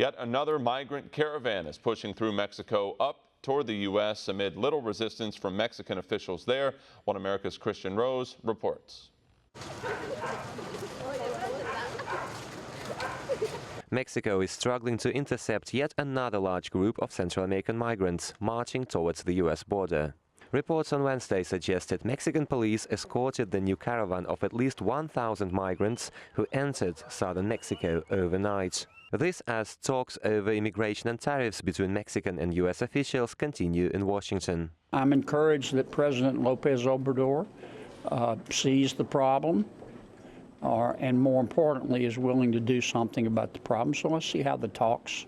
Yet another migrant caravan is pushing through Mexico up toward the U.S. amid little resistance from Mexican officials there. One America's Kristian Rouz reports. Mexico is struggling to intercept yet another large group of Central American migrants marching towards the U.S. border. Reports on Wednesday suggested Mexican police escorted the new caravan of at least 1,000 migrants who entered southern Mexico overnight. This as talks over immigration and tariffs between Mexican and U.S. officials continue in Washington. I'm encouraged that President Lopez Obrador sees the problem and more importantly is willing to do something about the problem. So let's see how the talks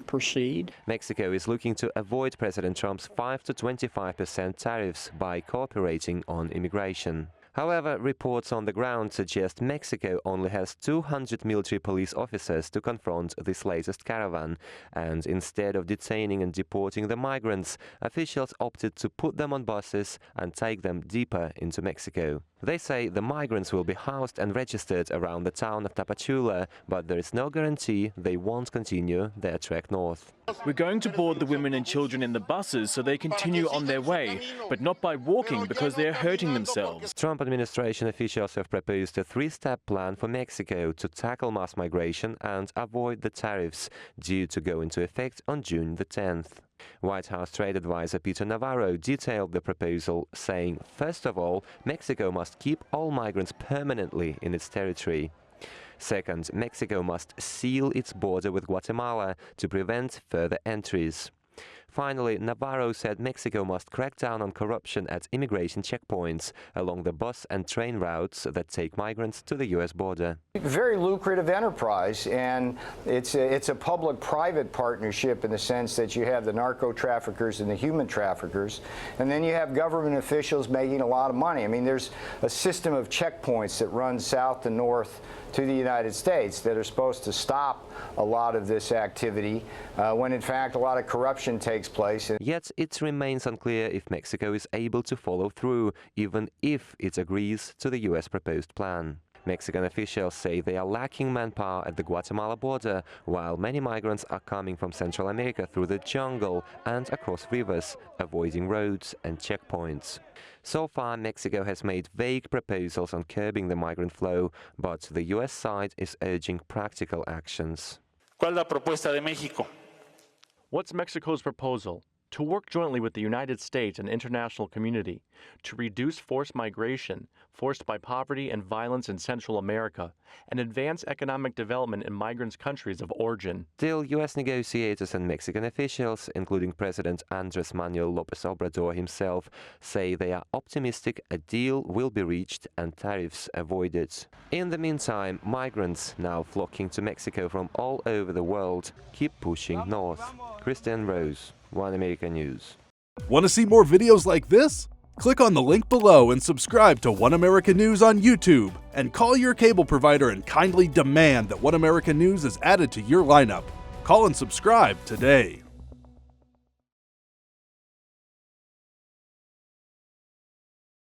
proceed. Mexico is looking to avoid President Trump's 5 to 25% tariffs by cooperating on immigration. However, reports on the ground suggest Mexico only has 200 military police officers to confront this latest caravan, and instead of detaining and deporting the migrants, officials opted to put them on buses and take them deeper into Mexico. They say the migrants will be housed and registered around the town of Tapachula, but there is no guarantee they won't continue their trek north. We're going to board the women and children in the buses so they continue on their way, but not by walking because they're hurting themselves. Trump administration officials have proposed a three-step plan for Mexico to tackle mass migration and avoid the tariffs, due to go into effect on June the 10th. White House trade advisor Peter Navarro detailed the proposal, saying, first of all, Mexico must keep all migrants permanently in its territory. Second, Mexico must seal its border with Guatemala to prevent further entries. Finally, Navarro said Mexico must crack down on corruption at immigration checkpoints along the bus and train routes that take migrants to the U.S. border. Very lucrative enterprise, and it's a public-private partnership in the sense that you have the narco-traffickers and the human traffickers, and then you have government officials making a lot of money. I mean, there's a system of checkpoints that runs south to north to the United States that are supposed to stop a lot of this activity when in fact a lot of corruption takes place. Yet it remains unclear if Mexico is able to follow through, even if it agrees to the U.S. proposed plan. Mexican officials say they are lacking manpower at the Guatemala border, while many migrants are coming from Central America through the jungle and across rivers, avoiding roads and checkpoints. So far, Mexico has made vague proposals on curbing the migrant flow, but the U.S. side is urging practical actions. ¿Cuál es la propuesta de México? What's Mexico's proposal? To work jointly with the United States and international community to reduce forced migration forced by poverty and violence in Central America and advance economic development in migrants' countries of origin. Still, U.S. negotiators and Mexican officials, including President Andrés Manuel López Obrador himself, say they are optimistic a deal will be reached and tariffs avoided. In the meantime, migrants, now flocking to Mexico from all over the world, keep pushing north. Kristian, Rouz, One America News. Want to see more videos like this? Click on the link below and subscribe to One America News on YouTube. And call your cable provider and kindly demand that One America News is added to your lineup. Call and subscribe today.